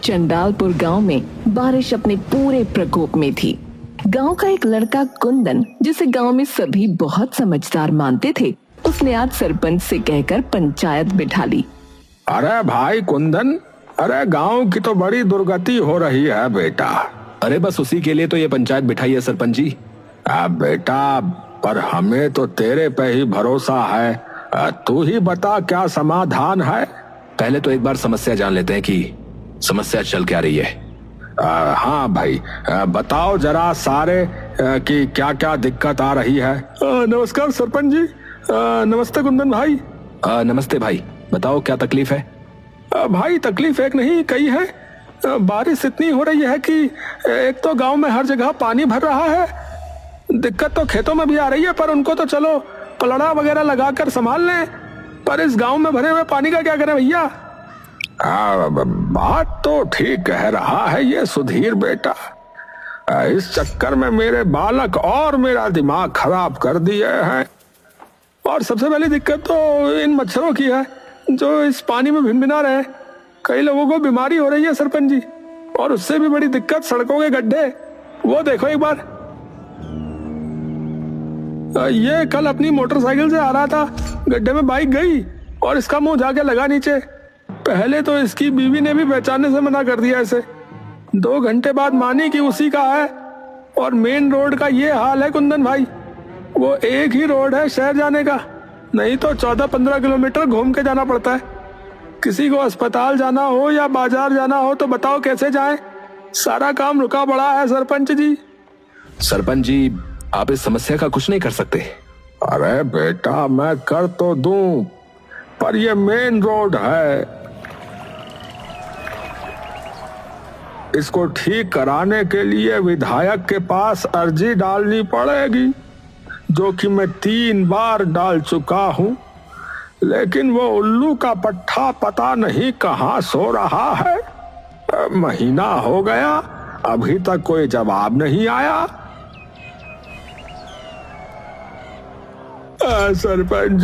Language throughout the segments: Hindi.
चंडालपुर गांव में बारिश अपने पूरे प्रकोप में थी। गांव का एक लड़का कुंदन, जिसे गांव में सभी बहुत समझदार मानते थे, उसने आज सरपंच से कहकर पंचायत बिठा ली। अरे भाई कुंदन, अरे गांव की तो बड़ी दुर्गति हो रही है बेटा। अरे बस उसी के लिए तो ये पंचायत बिठाई है सरपंच जी। बेटा, पर हमें तो तेरे पे ही भरोसा है। तू ही बता क्या समाधान है। पहले तो एक बार समस्या जान लेते हैं कि समस्या चल क्या रही है। हाँ भाई, बताओ जरा सारे कि क्या क्या दिक्कत आ रही है। नमस्कार सरपंच जी। नमस्ते कुंदन भाई। नमस्ते भाई, बताओ क्या तकलीफ है। भाई तकलीफ एक नहीं कई है। बारिश इतनी हो रही है कि एक तो गांव में हर जगह पानी भर रहा है। दिक्कत तो खेतों में भी आ रही है, पर उनको तो चलो पलड़ा वगैरह लगाकर संभाल लें, पर इस गांव में भरे हुए पानी का क्या करें भैया। बात तो ठीक कह रहा है ये सुधीर बेटा। इस चक्कर में मेरे बालक और मेरा दिमाग खराब कर दिए हैं। और सबसे पहली दिक्कत तो इन मच्छरों की है जो इस पानी में भिनभिना रहे हैं। कई लोगों को बीमारी हो रही है सरपंच जी। और उससे भी बड़ी दिक्कत सड़कों के गड्ढे। वो देखो एक बार, ये कल अपनी मोटरसाइकिल से आ रहा था, गड्ढे में बाइक गई और इसका मुंह जाके लगा नीचे। पहले तो इसकी बीवी ने भी पहचानने से मना कर दिया इसे। 2 घंटे बाद मानी कि उसी का है। और मेन रोड का ये हाल है कुंदन भाई, वो एक ही रोड है शहर जाने का, नहीं तो 14-15 किलोमीटर घूम के जाना पड़ता है। किसी को अस्पताल जाना हो या बाजार जाना हो तो बताओ कैसे जाएं। सारा काम रुका पड़ा है सरपंच जी। सरपंच जी, आप इस समस्या का कुछ नहीं कर सकते। अरे बेटा, मैं कर तो दूं, पर ये मेन रोड है। इसको ठीक कराने के लिए विधायक के पास अर्जी डालनी पड़ेगी, जो कि मैं 3 बार डाल चुका हूं। लेकिन वो उल्लू का पट्टा पता नहीं कहां सो रहा है। महीना हो गया, अभी तक कोई जवाब नहीं आया। सरपंच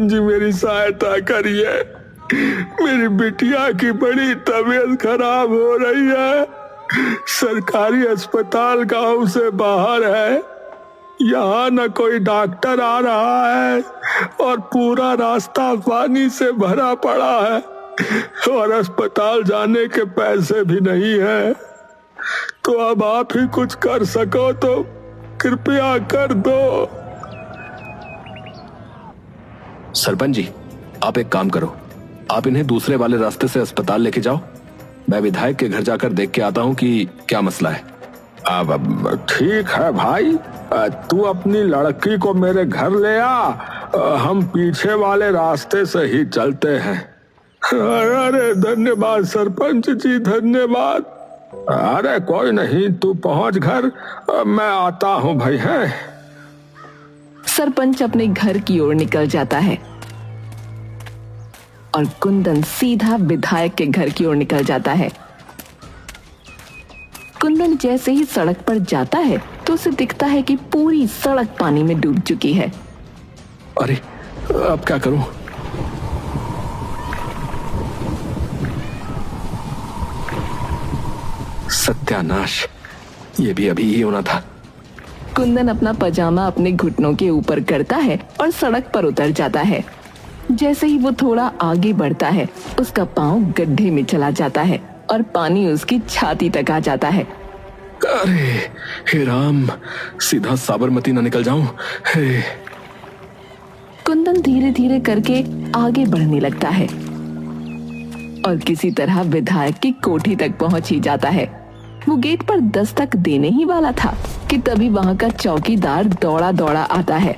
जी मेरी सहायता करिए। मेरी बिटिया की बड़ी तबीयत खराब हो रही है। सरकारी अस्पताल गांव से बाहर है, यहाँ न कोई डॉक्टर आ रहा है और पूरा रास्ता पानी से भरा पड़ा है और अस्पताल जाने के पैसे भी नहीं है। तो अब आप ही कुछ कर सको तो कृपया कर दो। सरपंच जी, आप एक काम करो, आप इन्हें दूसरे वाले रास्ते से अस्पताल लेके जाओ। मैं विधायक के घर जाकर देख के आता हूँ कि क्या मसला है। अब ठीक है भाई, तू अपनी लड़की को मेरे घर ले आ, हम पीछे वाले रास्ते से ही चलते हैं। अरे धन्यवाद सरपंच जी, धन्यवाद। अरे कोई नहीं, तू पहुंच घर, मैं आता हूँ भाई। है सरपंच अपने घर की ओर निकल जाता है और कुंदन सीधा विधायक के घर की ओर निकल जाता है। कुंदन जैसे ही सड़क पर जाता है तो उसे दिखता है कि पूरी सड़क पानी में डूब चुकी है। अरे अब क्या करूं? सत्यानाश, ये भी अभी ही होना था। कुंदन अपना पजामा अपने घुटनों के ऊपर करता है और सड़क पर उतर जाता है। जैसे ही वो थोड़ा आगे बढ़ता है, उसका पांव गड्ढे में चला जाता है और पानी उसकी छाती तक आ जाता है। अरे हे राम, सीधा साबरमती ना निकल जाऊं। हे। कुंदन धीरे धीरे करके आगे बढ़ने लगता है और किसी तरह विधायक की कोठी तक पहुंच ही जाता है। वो गेट पर दस्तक देने ही वाला था कि तभी वहां का चौकीदार दौड़ा दौड़ा आता है।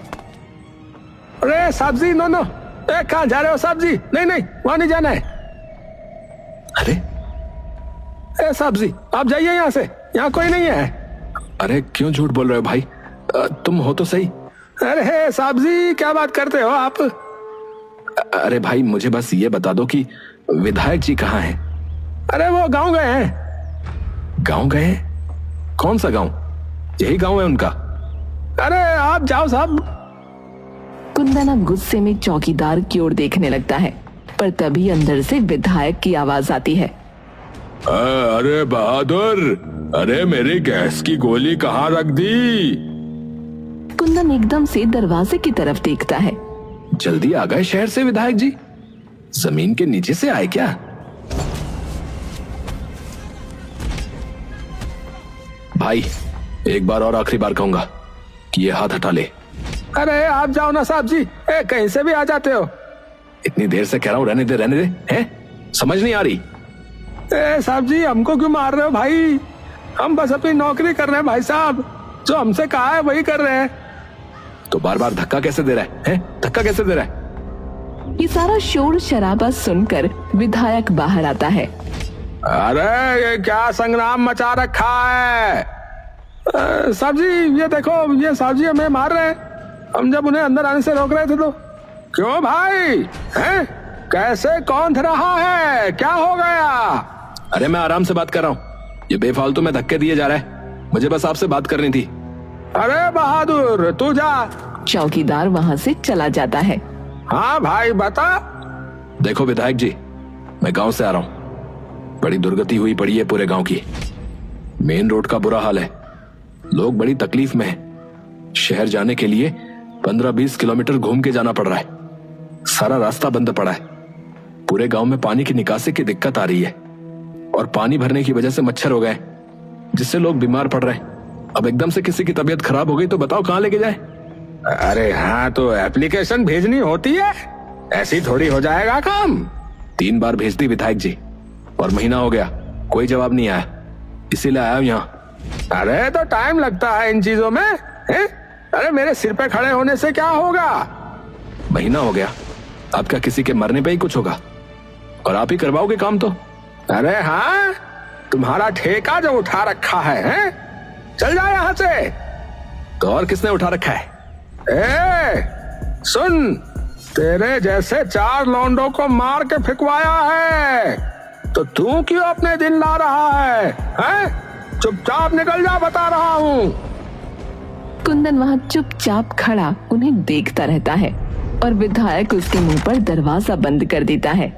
अरे साहब जी, नो कहाँ जा रहे हो साहब जी? नहीं, वहां नहीं जाना है। अरे साहब जी, आप जाइए यहाँ से, यहाँ कोई नहीं है। अरे क्यों झूठ बोल रहे हो भाई? तुम हो तो सही। अरे साहब जी, क्या बात करते हो आप? अरे भाई, मुझे बस ये बता दो कि विधायक जी कहाँ हैं? अरे वो गांव गए हैं। गांव गए? कौन सा गांव? यही गांव है उनका? अरे आप जाओ साहब। कुंदन अब गुस्से में चौकीदार की ओर देखने लगता है, पर तभी अंदर से विधायक की आवाज आती है। अरे बहादुर, अरे मेरी गैस की गोली कहाँ रख दी? कुंदन एकदम से दरवाजे की तरफ देखता है। जल्दी आ गए शहर से विधायक जी? जमीन के नीचे से आए क्या? भाई, एक बार और आखिरी बार कहूंगा कि ये हाथ हटा ले। अरे आप जाओ ना साहब जी, कहीं से भी आ जाते हो। इतनी देर से कह रहा हूं रहने दे, हैं? समझ नहीं आ रही? साहब जी हमको क्यों मार रहे हो भाई? हम बस अपनी नौकरी कर रहे हैं भाई साहब, जो हमसे कहा है वही कर रहे हैं। तो बार बार धक्का कैसे दे रहा है? धक्का कैसे दे रहा है? ये सारा शोर शराबा सुनकर विधायक बाहर आता है। अरे ये क्या संग्राम मचा रखा है? साहब जी ये देखो, ये साहब जी हमें मार रहे हैं। हम जब उन्हें अंदर आने से रोक रहे थे तो। क्यों भाई, हैं? कैसे कौन रहा है? क्या हो गया? अरे मैं आराम से बात कर रहा हूँ, ये बेफालतू में धक्के दिए जा रहा है। मुझे बस आपसे बात करनी थी। अरे बहादुर तू जा। चौकीदार वहाँ से चला जाता है। हाँ भाई बता। देखो विधायक जी, मैं गांव से आ रहा हूँ। बड़ी दुर्गति हुई पड़ी है पूरे गांव की। मेन रोड का बुरा हाल है, लोग बड़ी तकलीफ में हैं। शहर जाने के लिए 15-20 किलोमीटर घूम के जाना पड़ रहा है। सारा रास्ता बंद पड़ा है। पूरे गांव में पानी की निकासी की दिक्कत आ रही है और पानी भरने की वजह से मच्छर हो गए, जिससे लोग बीमार पड़ रहे हैं। अब एकदम से किसी की तबीयत खराब हो गई तो बताओ कहाँ लेके जाए? अरे हाँ, तो एप्लीकेशन भेजनी होती है, ऐसी थोड़ी हो जाएगा काम। 3 बार भेज दी विधायक जी और महीना हो गया, कोई जवाब नहीं आया, इसीलिए आया हूं यहाँ। अरे तो टाइम लगता है इन चीजों में, है? अरे मेरे सिर पे खड़े होने से क्या होगा? महीना हो गया, अब क्या किसी के मरने पे ही कुछ होगा? और आप ही करवाओगे काम तो? अरे हाँ, तुम्हारा ठेका जो उठा रखा है? चल जा यहाँ से। तो और किसने उठा रखा है? सुन, तेरे जैसे 4 लौंडों को मार के फिकवाया है, तो तू क्यों अपने दिन ला रहा है? चुपचाप निकल जा, बता रहा हूँ। कुंदन वहाँ चुपचाप खड़ा उन्हें देखता रहता है और विधायक उसके मुंह पर दरवाजा बंद कर देता है।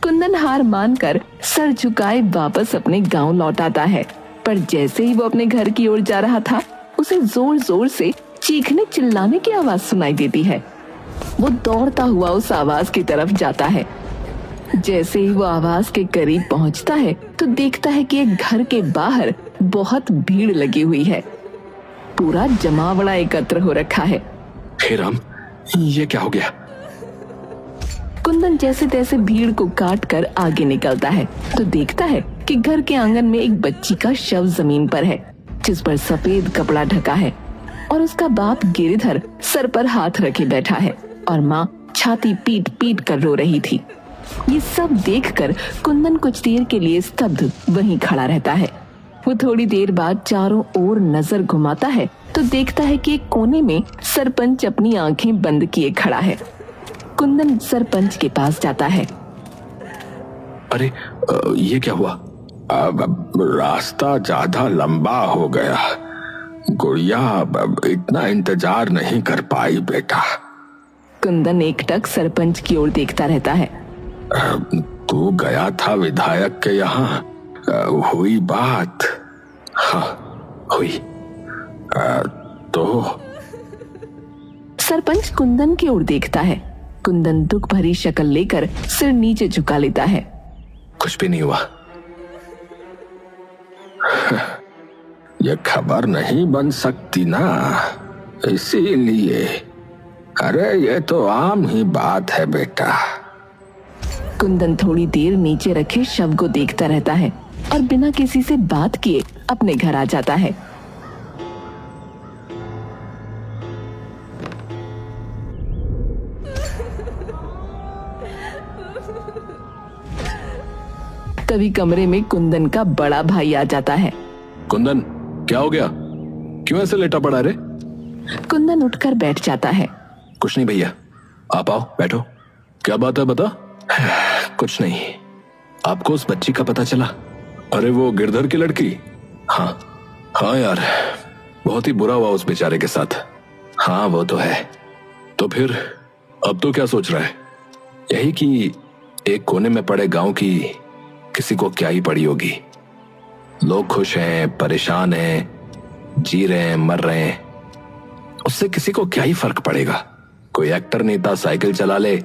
कुंदन हार मानकर सर झुकाए वापस अपने गांव लौट आता है, पर जैसे ही वो अपने घर की ओर जा रहा था, उसे जोर जोर से चीखने चिल्लाने की आवाज सुनाई देती है। वो दौड़ता हुआ उस आवाज की तरफ जाता है। जैसे ही वो आवाज के करीब पहुंचता है तो देखता है कि एक घर के बाहर बहुत भीड़ लगी हुई है। पूरा जमावड़ा एकत्र हो रखा है। हे राम, ये क्या हो गया? कुंदन जैसे तैसे भीड़ को काट कर आगे निकलता है तो देखता है कि घर के आंगन में एक बच्ची का शव जमीन पर है, जिस पर सफेद कपड़ा ढका है और उसका बाप गिरिधर सर पर हाथ रखे बैठा है और माँ छाती पीट पीट कर रो रही थी। ये सब देखकर कुंदन कुछ देर के लिए स्तब्ध वहीं खड़ा रहता है। वो थोड़ी देर बाद चारों ओर नजर घुमाता है तो देखता है कि एक कोने में सरपंच अपनी आंखें बंद किए खड़ा है। कुंदन सरपंच के पास जाता है। अरे ये क्या हुआ? अब रास्ता ज्यादा लंबा हो गया, गुड़िया अब इतना इंतजार नहीं कर पाई बेटा। कुंदन एकटक सरपंच की ओर देखता रहता है। तू गया था विधायक के यहाँ, हुई बात? हाँ हुई। तो सरपंच कुंदन की ओर देखता है। कुंदन दुख भरी शक्ल लेकर सिर नीचे झुका लेता है। कुछ भी नहीं हुआ। ये खबर नहीं बन सकती ना, इसीलिए। अरे ये तो आम ही बात है बेटा। कुंदन थोड़ी देर नीचे रखे शव को देखता रहता है और बिना किसी से बात किए अपने घर आ जाता है। तभी कमरे में कुंदन का बड़ा भाई आ जाता है। कुंदन, क्या हो गया? क्यों ऐसे लेटा पड़ा रे? कुंदन उठकर बैठ जाता है। कुछ नहीं भैया, आप आओ बैठो। क्या बात है बता? कुछ नहीं। आपको उस बच्ची का पता चला? अरे वो गिरधर की लड़की? हाँ यार, बहुत ही बुरा हुआ उस बेचारे के साथ। हाँ वो तो है। तो फिर अब तो क्या सोच रहा है? यही कि एक कोने में पड़े गांव की किसी को क्या ही पड़ी होगी। लोग खुश हैं, परेशान हैं, जी रहे हैं, मर रहे हैं, उससे किसी को क्या ही फर्क पड़ेगा। कोई एक्टर नेता साइकिल चला ले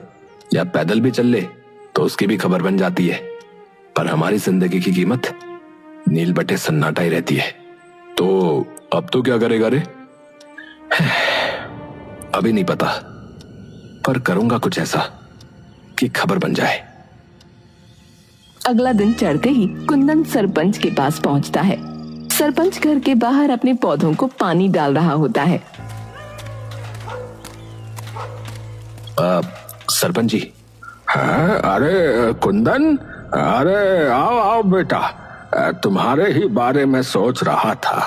या पैदल भी चल ले तो उसकी भी खबर बन जाती है। पर हमारी जिंदगी की कीमत नील बटे सन्नाटा ही रहती है। तो अब तो क्या करेगा रे? अभी नहीं पता, पर करूंगा कुछ ऐसा कि खबर बन जाए। अगला दिन चढ़ते ही कुंदन सरपंच के पास पहुंचता है। सरपंच घर के बाहर अपने पौधों को पानी डाल रहा होता है। सरपंच जी। हाँ, अरे कुंदन, अरे आओ आओ बेटा, तुम्हारे ही बारे में सोच रहा था।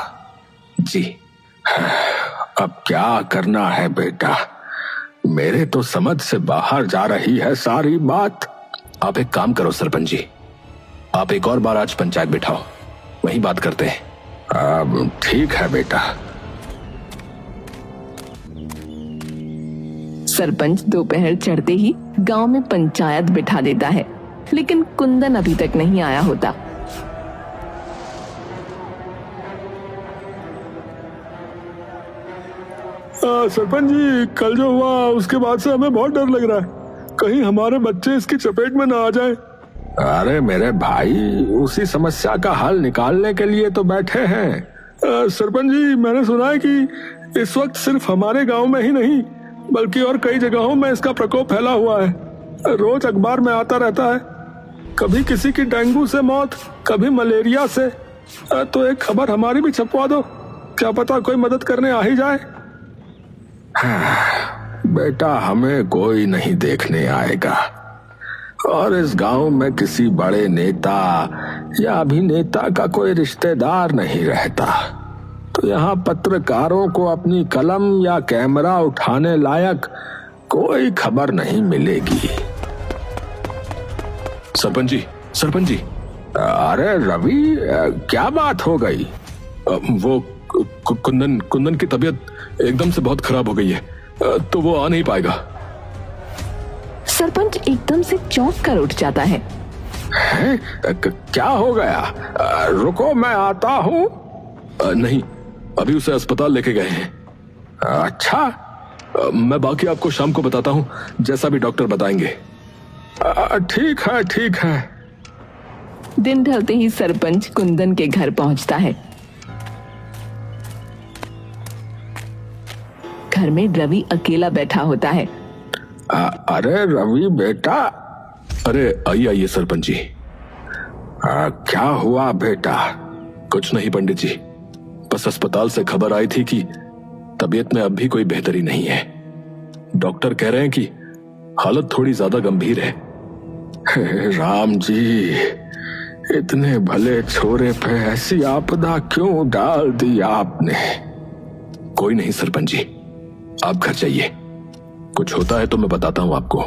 जी। अब क्या करना है बेटा? मेरे तो समझ से बाहर जा रही है सारी बात। आप एक काम करो सरपंच जी, आप एक और बार आज पंचायत बिठाओ, वहीं बात करते हैं। ठीक है बेटा। सरपंच दोपहर चढ़ते ही गांव में पंचायत बिठा देता है, लेकिन कुंदन अभी तक नहीं आया होता। सरपंच जी, कल जो हुआ उसके बाद से हमें बहुत डर लग रहा है, कहीं हमारे बच्चे इसकी चपेट में ना आ जाएं। अरे मेरे भाई, उसी समस्या का हल निकालने के लिए तो बैठे हैं। सरपंच जी, मैंने सुना है कि इस वक्त सिर्फ हमारे गांव में ही नहीं बल्कि और कई जगहों में इसका प्रकोप फैला हुआ है। रोज अखबार में आता रहता है, कभी किसी की डेंगू से मौत, कभी मलेरिया से। तो एक खबर हमारी भी छपवा दो, क्या पता कोई मदद करने आ ही जाए। बेटा, हमें कोई नहीं देखने आएगा और इस गांव में किसी बड़े नेता या अभिनेता का कोई रिश्तेदार नहीं रहता, तो यहाँ पत्रकारों को अपनी कलम या कैमरा उठाने लायक कोई खबर नहीं मिलेगी। सरपंच जी, सरपंच जी। अरे रवि, क्या बात हो गई? वो कुंदन की तबीयत एकदम से बहुत खराब हो गई है, तो वो आ नहीं पाएगा। सरपंच एकदम से चौंक कर उठ जाता है। क्या हो गया? रुको, मैं आता हूँ। नहीं, अभी उसे अस्पताल लेके गए हैं। अच्छा, मैं बाकी आपको शाम को बताता हूँ, जैसा भी डॉक्टर बताएंगे। ठीक है, ठीक है। दिन ढलते ही सरपंच कुंदन के घर पहुंचता है। घर में रवि अकेला बैठा होता है। अरे रवि बेटा। अरे आइए आइए सरपंच जी। क्या हुआ बेटा? कुछ नहीं पंडित जी, बस अस्पताल से खबर आई थी कि तबीयत में अब भी कोई बेहतरी नहीं है। डॉक्टर कह रहे हैं कि हालत थोड़ी ज्यादा गंभीर है। राम जी, इतने भले छोरे पे ऐसी आपदा क्यों डाल दी आपने? कोई नहीं सरपंच जी, आप घर जाइए, कुछ होता है तो मैं बताता हूं आपको।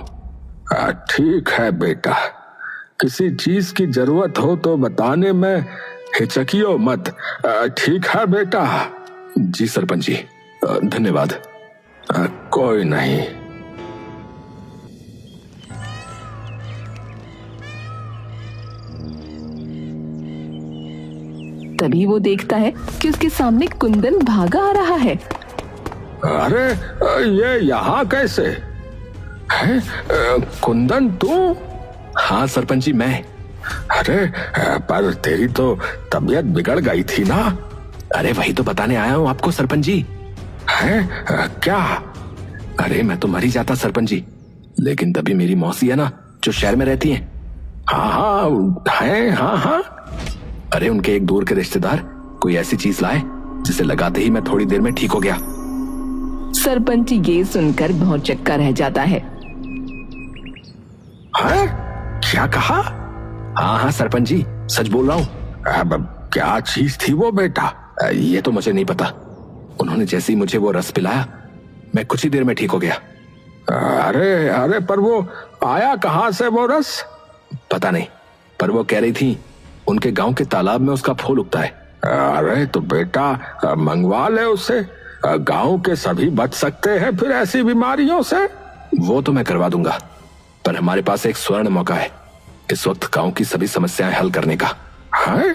ठीक है बेटा, किसी चीज की जरूरत हो तो बताने में हिचकियो मत। ठीक है बेटा। जी सरपंच जी, धन्यवाद। कोई नहीं। तभी वो देखता है कि उसके सामने कुंदन भागा आ रहा है। अरे ये यहाँ कैसे है? कुंदन तू? हाँ सरपंच जी, मैं। अरे पर तेरी तो तबीयत बिगड़ गई थी ना? अरे वही तो बताने आया हूँ आपको सरपंच जी। है क्या? अरे मैं तो मर ही जाता सरपंच जी, लेकिन तभी मेरी मौसी है ना, जो शहर में रहती है। हाँ हाँ है, हाँ हाँ। अरे उनके एक दूर के रिश्तेदार कोई ऐसी चीज लाए जिसे लगाते ही मैं थोड़ी देर में ठीक हो गया। सरपंच ये सुनकर भौंचक्का रह जाता है। क्या कहा? हाँ हाँ सरपंच जी, सच बोल रहा हूँ। अब क्या चीज थी वो बेटा? ये तो मुझे नहीं पता, उन्होंने जैसे ही मुझे वो रस पिलाया मैं कुछ ही देर में ठीक हो गया। अरे अरे पर वो आया कहाँ से वो रस? पता नहीं, पर वो कह रही थी उनके गांव के तालाब में उसका फूल उगता है। अरे तो बेटा मंगवा ले उससे, गांव के सभी बच सकते हैं फिर ऐसी बीमारियों से। वो तो मैं करवा दूंगा, पर हमारे पास एक स्वर्ण मौका है, इस वक्त गांव की सभी समस्याएं हल करने का। है?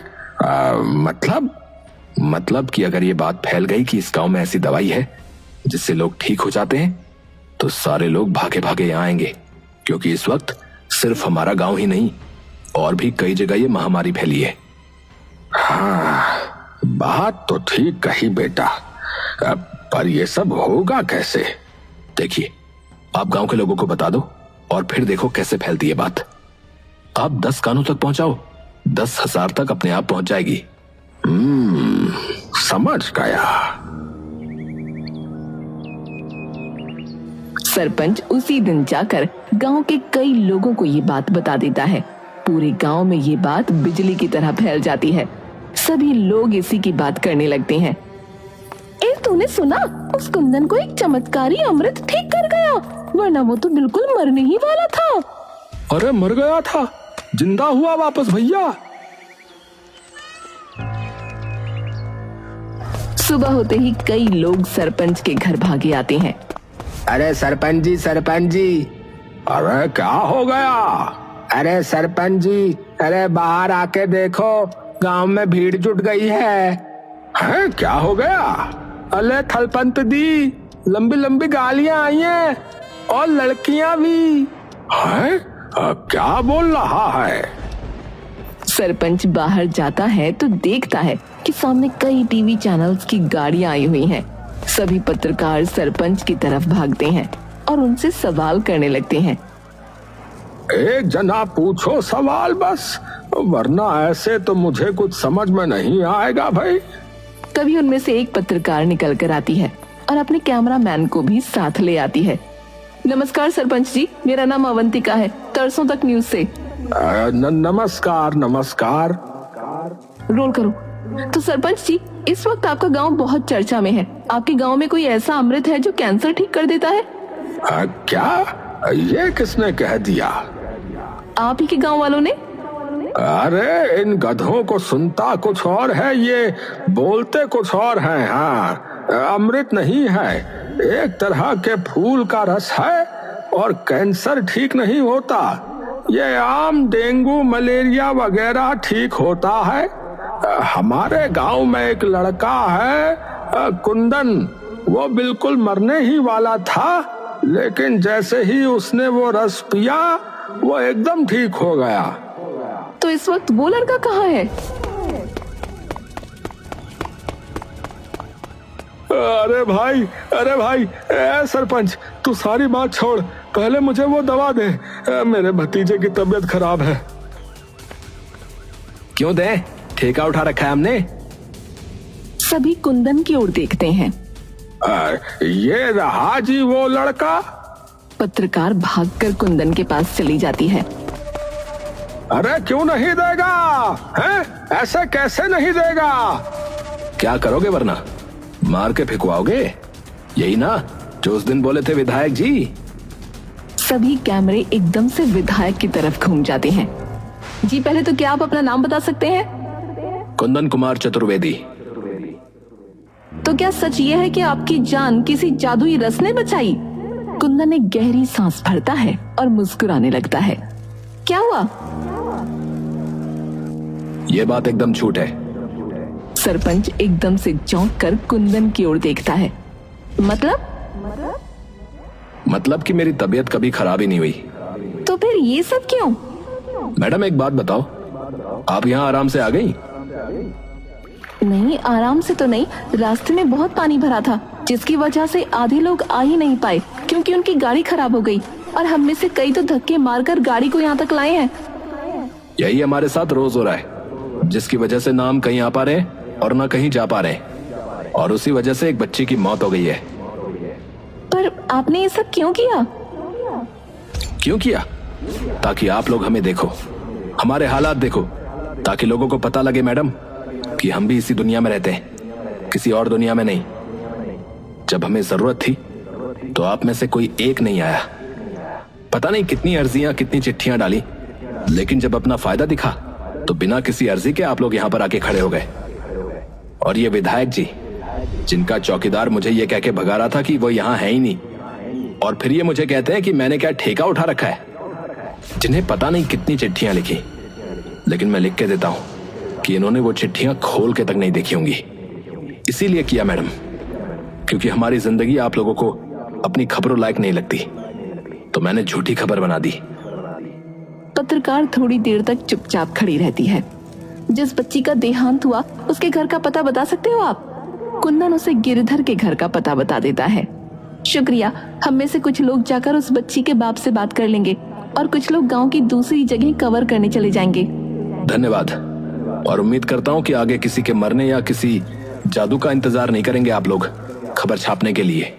मतलब कि अगर ये बात फैल गई कि इस गांव में ऐसी दवाई है जिससे लोग ठीक हो जाते हैं, तो सारे लोग भागे भागे यहाँ आएंगे, क्योंकि इस वक्त सिर्फ हमारा गांव ही नहीं, और भी कई जगह ये महामारी फैली है। हाँ, बात तो ठीक कही बेटा, पर ये सब होगा कैसे? देखिए, आप गांव के लोगों को बता दो और फिर देखो कैसे फैलती है बात। आप 10 कानों तक पहुंचाओ, 10,000 तक अपने आप पहुंच जाएगी। समझ गया। सरपंच उसी दिन जाकर गांव के कई लोगों को ये बात बता देता है। पूरे गांव में ये बात बिजली की तरह फैल जाती है। सभी लोग इसी की बात करने लगते हैं। ए, तूने सुना? उस कुंदन को एक चमत्कारी अमृत ठीक कर गया, वरना वो तो बिल्कुल मरने ही वाला था। अरे मर गया था, जिंदा हुआ वापस भैया। सुबह होते ही कई लोग सरपंच के घर भागे आते हैं। अरे सरपंच जी। अरे क्या हो गया? अरे सरपंच जी, अरे बाहर आके देखो, गांव में भीड़ जुट गई है। हैं, क्या हो गया? अरे थलपंत दी, लंबी लंबी गालियां आई हैं और लड़कियां भी। हैं? क्या बोल रहा है? सरपंच बाहर जाता है तो देखता है कि सामने कई टीवी चैनल्स की गाड़ियां आई हुई हैं। सभी पत्रकार सरपंच की तरफ भागते हैं और उनसे सवाल करने लगते हैं। एक जना पूछो सवाल बस, वरना ऐसे तो मुझे कुछ समझ में नहीं आएगा भाई। तभी उनमें से एक पत्रकार निकल कर आती है और अपने कैमरामैन को भी साथ ले आती है। नमस्कार सरपंच जी, मेरा नाम अवंतिका है, तरसों तक न्यूज से। नमस्कार। रोल करो। तो सरपंच जी, इस वक्त आपका गांव बहुत चर्चा में है। आपके गांव में कोई ऐसा अमृत है जो कैंसर ठीक कर देता है? क्या? ये किसने कह दिया? आप ही के गांव वालों ने। अरे इन गधों को सुनता कुछ और है, ये बोलते कुछ और है। हाँ, अमृत नहीं है, एक तरह के फूल का रस है और कैंसर ठीक नहीं होता। ये आम डेंगू मलेरिया वगैरह ठीक होता है। हमारे गांव में एक लड़का है कुंदन, वो बिल्कुल मरने ही वाला था, लेकिन जैसे ही उसने वो रस पिया वो एकदम ठीक हो गया। तो इस वक्त वो लड़का कहाँ है? अरे भाई, सरपंच तू सारी बात छोड़, पहले मुझे वो दवा दे, मेरे भतीजे की तबीयत खराब है। क्यों दे? ठेका उठा रखा है हमने। सभी कुंदन की ओर देखते हैं। ये रहा जी वो लड़का। पत्रकार भागकर कुंदन के पास चली जाती है। अरे क्यों नहीं देगा? हैं? ऐसे कैसे नहीं देगा? क्या करोगे वरना? मार के फेंकवाओगे? यही ना जो उस दिन बोले थे विधायक जी। सभी कैमरे एकदम से विधायक की तरफ घूम जाते हैं। जी, पहले तो क्या आप अपना नाम बता सकते हैं? कुंदन कुमार चतुर्वेदी। तो क्या सच ये है कि आपकी जान किसी जादुई रस ने बचाई? कुंदन एक गहरी सांस भरता है और मुस्कुराने लगता है। क्या हुआ? ये बात एकदम झूठ है। सरपंच एकदम से चौंक कर कुंदन की ओर देखता है। मतलब कि मेरी तबीयत कभी खराब ही नहीं हुई। तो फिर ये सब क्यों? मैडम एक बात बताओ, आप यहाँ आराम से आ गई? नहीं, आराम से तो नहीं, रास्ते में बहुत पानी भरा था, जिसकी वजह से आधे लोग आ ही नहीं पाए क्योंकि उनकी गाड़ी खराब हो गई और हम में से कई तो धक्के मारकर गाड़ी को यहाँ तक लाए हैं। यही हमारे साथ रोज हो रहा है, जिसकी वजह से ना हम कहीं आ पा रहे और ना कहीं जा पा रहे, और उसी वजह से एक बच्ची की मौत हो गई है। पर आपने ये सब क्यों किया? क्यों किया? ताकि आप लोग हमें देखो, हमारे हालात देखो, ताकि लोगों को पता लगे मैडम कि हम भी इसी दुनिया में रहते हैं, किसी और दुनिया में नहीं। जब हमें जरूरत थी तो आप में से कोई एक नहीं आया। पता नहीं कितनी अर्जियां, कितनी चिट्ठियां डाली, लेकिन जब अपना फायदा दिखा तो बिना किसी अर्जी के आप लोग यहाँ पर आके खड़े हो गए। और ये विधायक जी, जिनका चौकीदार मुझे ये कह के भगा रहा था कि वो यहाँ है ही नहीं, और फिर ये मुझे कहते हैं कि मैंने क्या ठेका उठा रखा है। जिन्हें पता नहीं कितनी चिट्ठियां लिखी, लेकिन मैं लिख के देता हूं कि इन्होंने वो चिट्ठियां खोल के तक नहीं देखी होंगी। इसीलिए किया मैडम, क्योंकि हमारी जिंदगी आप लोगों को अपनी खबरों लायक नहीं लगती, तो मैंने झूठी खबर बना दी। पत्रकार थोड़ी देर तक चुपचाप खड़ी रहती है। जिस बच्ची का देहांत हुआ उसके घर का पता बता सकते हो आप? कुंदन उसे गिरधर के घर का पता बता देता है। शुक्रिया, हम में से कुछ लोग जाकर उस बच्ची के बाप से बात कर लेंगे और कुछ लोग गांव की दूसरी जगह कवर करने चले जाएंगे। धन्यवाद, और उम्मीद करता हूं कि आगे किसी के मरने या किसी जादू का इंतजार नहीं करेंगे आप लोग खबर छापने के लिए।